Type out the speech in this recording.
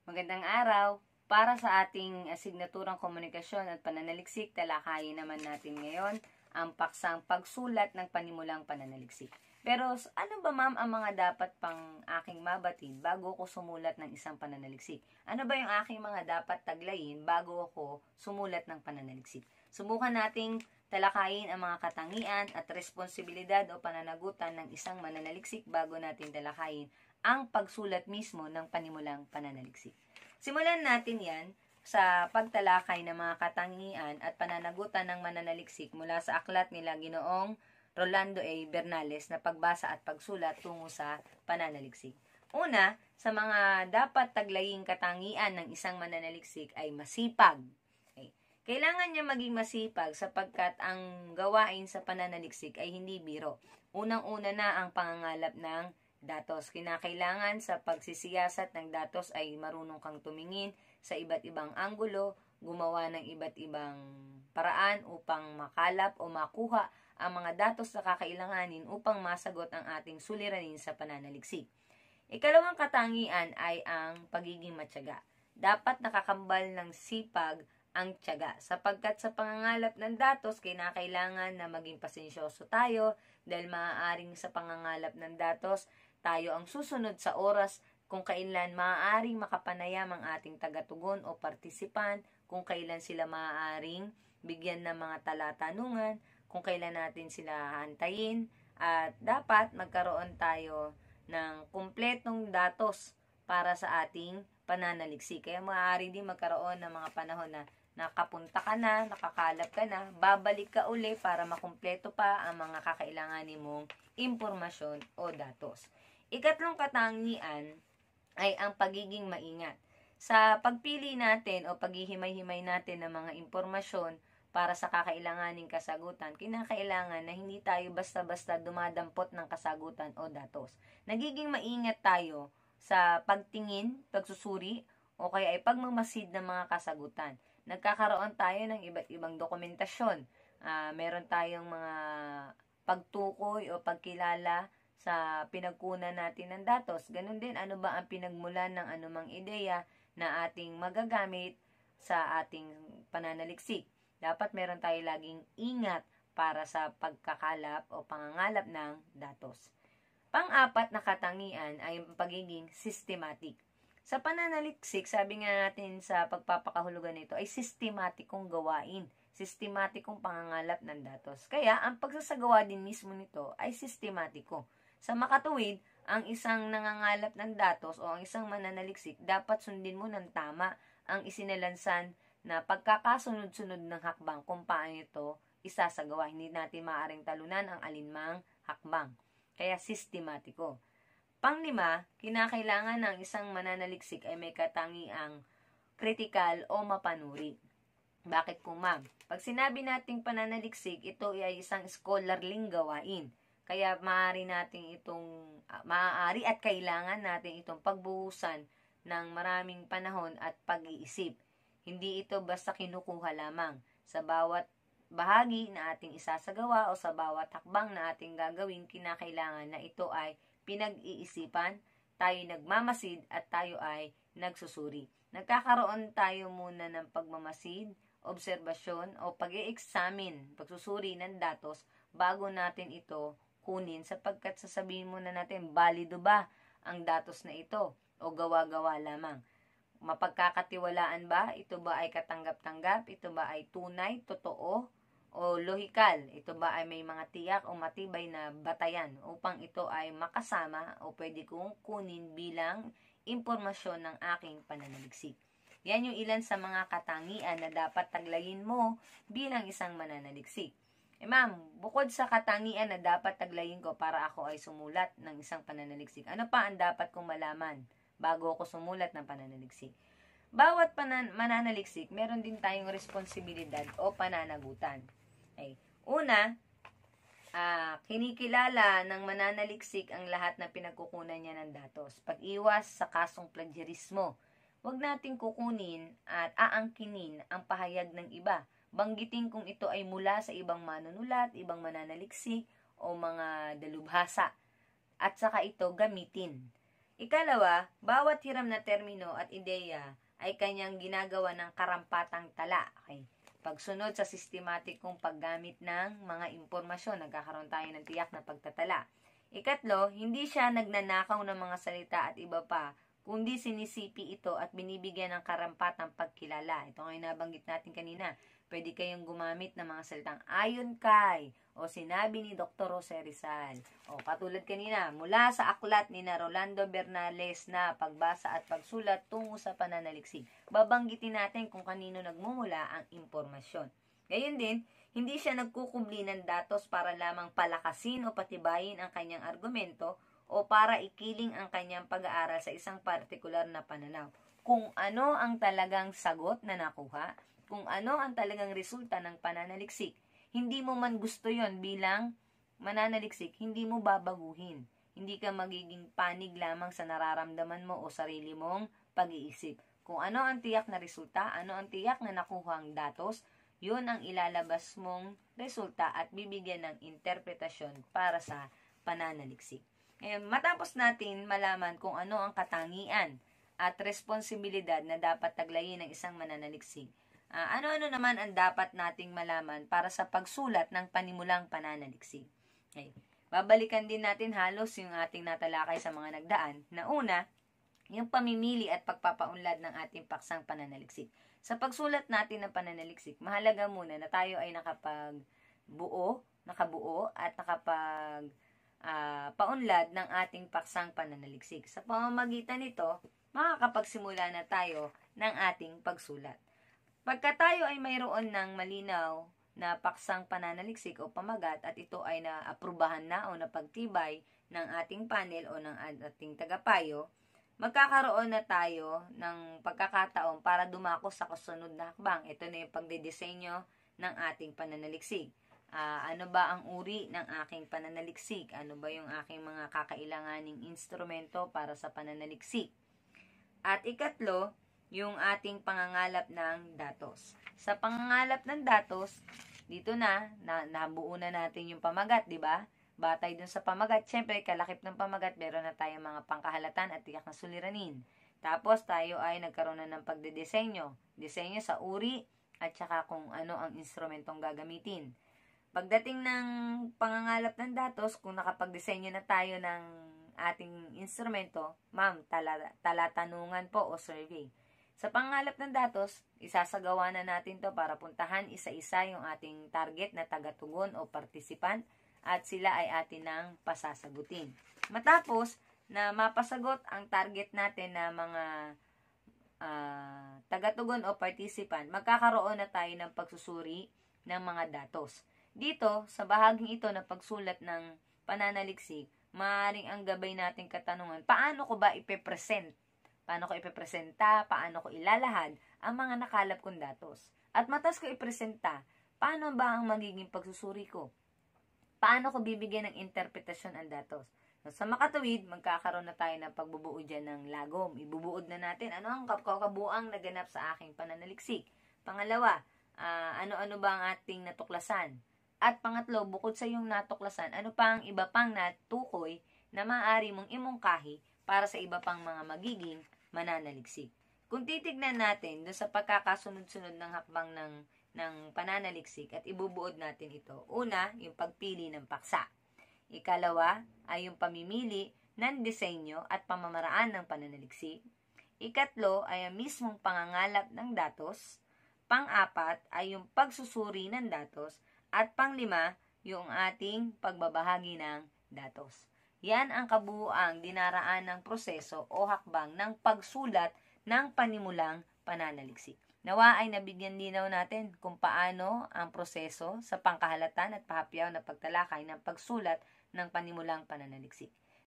Magandang araw! Para sa ating asignaturang komunikasyon at pananaliksik, talakayin naman natin ngayon ang paksang pagsulat ng panimulang pananaliksik. Pero ano ba ma'am ang mga dapat pang aking mabatid bago ako sumulat ng isang pananaliksik? Ano ba yung aking mga dapat taglayin bago ako sumulat ng pananaliksik? Subukan nating talakayin ang mga katangian at responsibilidad o pananagutan ng isang mananaliksik bago natin talakayin ang pagsulat mismo ng panimulang pananaliksik. Simulan natin yan sa pagtalakay ng mga katangian at pananagutan ng mananaliksik mula sa aklat nila Ginoong Rolando A. Bernales na pagbasa at pagsulat tungo sa pananaliksik. Una, sa mga dapat taglaying katangian ng isang mananaliksik ay masipag. Kailangan niya maging masipag sapagkat ang gawain sa pananaliksik ay hindi biro. Unang-una na ang pangangalap ng datos. Kinakailangan sa pagsisiyasat ng datos ay marunong kang tumingin sa iba't ibang anggulo, gumawa ng iba't ibang paraan upang makalap o makuha ang mga datos na kakailanganin upang masagot ang ating suliranin sa pananaliksik. Ikalawang katangian ay ang pagiging matyaga. Dapat nakakambal ng sipag ang tiyaga, sapagkat sa pangangalap ng datos, kinakailangan na maging pasensyoso tayo dahil maaaring sa pangangalap ng datos, tayo ang susunod sa oras kung kailan maaaring makapanayam ang ating tagatugon o partisipan, kung kailan sila maaaring bigyan ng mga talatanungan, kung kailan natin sila hantayin, at dapat magkaroon tayo ng kumpletong datos para sa ating pananaliksik. Kaya maaari din magkaroon ng mga panahon na nakapunta ka na, nakakalap ka na, babalik ka uli para makumpleto pa ang mga kakailanganin mong impormasyon o datos. Ikatlong katangian ay ang pagiging maingat. Sa pagpili natin o paghihimay-himay natin ng mga impormasyon para sa kakailanganing kasagutan, kinakailangan na hindi tayo basta-basta dumadampot ng kasagutan o datos. Nagiging maingat tayo sa pagtingin, pagsusuri, o kaya ay pagmamasid ng mga kasagutan. Nagkakaroon tayo ng iba't ibang dokumentasyon. Meron tayong mga pagtukoy o pagkilala sa pinagkunan natin ng datos. Ganun din, ano ba ang pinagmulan ng anumang ideya na ating magagamit sa ating pananaliksik. Dapat meron tayo laging ingat para sa pagkakalap o pangangalap ng datos. Pang-apat na katangian ay pagiging systematic. Sa pananaliksik, sabi nga natin sa pagpapakahulugan nito ay sistematikong gawain, sistematikong pangangalap ng datos. Kaya, ang pagsasagawa din mismo nito ay sistematiko. Sa makatuwid, ang isang nangangalap ng datos o ang isang mananaliksik, dapat sundin mo ng tama ang isinilansan na pagkakasunod-sunod ng hakbang kung paano ito isasagawa. Hindi natin maaaring talunan ang alinmang hakbang. Kaya sistematiko. Panglima, kinakailangan ng isang mananaliksik ay may katangiang kritikal o mapanuri. Bakit po ma'am? Pag sinabi nating pananaliksik, ito ay isang scholarling gawain. Kaya maaari at kailangan natin itong pagbuhusan ng maraming panahon at pag-iisip. Hindi ito basta kinukuha lamang. Sa bawat bahagi na ating isasagawa o sa bawat hakbang na ating gagawin, kinakailangan na ito ay pinag-iisipan, tayo nagmamasid at tayo ay nagsusuri. Nagkakaroon tayo muna ng pagmamasid, obserbasyon o pag-i-examine, pagsusuri ng datos bago natin ito kunin, sapagkat sasabihin muna natin, balido ba ang datos na ito o gawa-gawa lamang? Mapagkakatiwalaan ba? Ito ba ay katanggap-tanggap? Ito ba ay tunay, totoo, o lohikal? Ito ba ay may mga tiyak o matibay na batayan upang ito ay makasama o pwede kong kunin bilang impormasyon ng aking pananaliksik? Yan yung ilan sa mga katangian na dapat taglayin mo bilang isang mananaliksik. Ma'am, bukod sa katangian na dapat taglayin ko para ako ay sumulat ng isang pananaliksik, ano pa ang dapat kong malaman bago ako sumulat ng pananaliksik? Bawat mananaliksik, meron din tayong responsibilidad o pananagutan. Una, kinikilala ng mananaliksik ang lahat na pinagkukunan niya ng datos. Pag-iwas sa kasong plagiarismo. Huwag nating kukunin at aangkinin ang pahayag ng iba. Banggitin kung ito ay mula sa ibang manunulat, ibang mananaliksik, o mga dalubhasa. At saka ito gamitin. Ikalawa, bawat hiram na termino at ideya ay kanyang ginagawa ng karampatang tala. Okay. Pagsunod sa sistematikong paggamit ng mga impormasyon, nagkakaroon tayo ng tiyak na pagtatala. Ikatlo, hindi siya nagnanakaw ng mga salita at iba pa, kundi sinisipi ito at binibigyan ng karampatang pagkilala. Ito nga yung nabanggit natin kanina. Pwede kayong gumamit ng mga salitang ayon kay o sinabi ni Dr. Jose Rizal. O katulad kanina, mula sa aklat ni Rolando Bernales na pagbasa at pagsulat tungo sa pananaliksik. Babanggitin natin kung kanino nagmumula ang impormasyon. Gayun din, hindi siya nagkukubli ng datos para lamang palakasin o patibayin ang kanyang argumento o para ikiling ang kanyang pag-aaral sa isang partikular na pananaw. Kung ano ang talagang sagot na nakuha, kung ano ang talagang resulta ng pananaliksik, hindi mo man gusto yon bilang mananaliksik, hindi mo babaguhin. Hindi ka magiging panig lamang sa nararamdaman mo o sarili mong pag-iisip. Kung ano ang tiyak na resulta, ano ang tiyak na nakuhang datos, yun ang ilalabas mong resulta at bibigyan ng interpretasyon para sa pananaliksik. Ngayon, matapos natin malaman kung ano ang katangian at responsibilidad na dapat taglayin ng isang mananaliksik, ano-ano naman ang dapat nating malaman para sa pagsulat ng panimulang pananaliksik. Okay. Babalikan din natin halos yung ating natalakay sa mga nagdaan. Na una, yung pamimili at pagpapaunlad ng ating paksang pananaliksik. Sa pagsulat natin ng pananaliksik, mahalaga muna na tayo ay nakabuo at paunlad ng ating paksang pananaliksik. Sa pamamagitan nito, makakapagsimula na tayo ng ating pagsulat. Pagka tayo ay mayroon ng malinaw na paksang pananaliksik o pamagat at ito ay naaprubahan na o napagtibay ng ating panel o ng ating tagapayo, magkakaroon na tayo ng pagkakataon para dumako sa kasunod na hakbang. Ito na yung pagdidisenyo ng ating pananaliksik. Ano ba ang uri ng aking pananaliksik? Ano ba yung aking mga kakailanganing instrumento para sa pananaliksik? At ikatlo, yung ating pangangalap ng datos. Sa pangangalap ng datos, dito nabuo na natin yung pamagat, di ba? Batay dun sa pamagat, syempre, kalakip ng pamagat, meron na tayong mga pangkahalatan at tiyak na suliranin. Tapos, tayo ay nagkaroon na ng pagdedesenyo. Disenyo sa uri at saka kung ano ang instrumentong gagamitin. Pagdating ng pangangalap ng datos, kung nakapagdisenyo na tayo ng ating instrumento, ma'am, talatanungan po o survey. Sa pangalap ng datos, isasagawa na natin to para puntahan isa-isa yung ating target na tagatugon o participant at sila ay atin ng pasasagutin. Matapos na mapasagot ang target natin na mga tagatugon o participant, magkakaroon na tayo ng pagsusuri ng mga datos. Dito, sa bahaging ito na pagsulat ng pananaliksik, maaaring ang gabay nating katanungan, paano ko ba ipepresent? Paano ko ipepresenta, paano ko ilalahad ang mga nakalap kong datos. At matas ko ipresenta, paano ba ang magiging pagsusuri ko? Paano ko bibigyan ng interpretasyon ang datos? So, sa makatuwid, magkakaroon na tayo ng pagbubuo dyan ng lagom. Ibubuod na natin, ano ang kabuuang naganap sa aking pananaliksik. Pangalawa, ano-ano ba ang ating natuklasan? At pangatlo, bukod sa yung natuklasan, ano pa ang iba pang natukoy na maaari mong imungkahi para sa iba pang mga magiging mananaliksik. Kung titignan natin doon sa pagkakasunod-sunod ng hakbang ng pananaliksik at ibubuod natin ito. Una, yung pagpili ng paksa. Ikalawa ay yung pamimili ng disenyo at pamamaraan ng pananaliksik. Ikatlo ay ang mismong pangangalap ng datos. Pang-apat ay yung pagsusuri ng datos. At pang-lima, yung ating pagbabahagi ng datos. Yan ang kabuuang dinaraan ng proseso o hakbang ng pagsulat ng panimulang pananaliksik. Nawa ay nabigyan linaw natin kung paano ang proseso sa pangkahalatan at pahapyaw na pagtalakay ng pagsulat ng panimulang pananaliksik.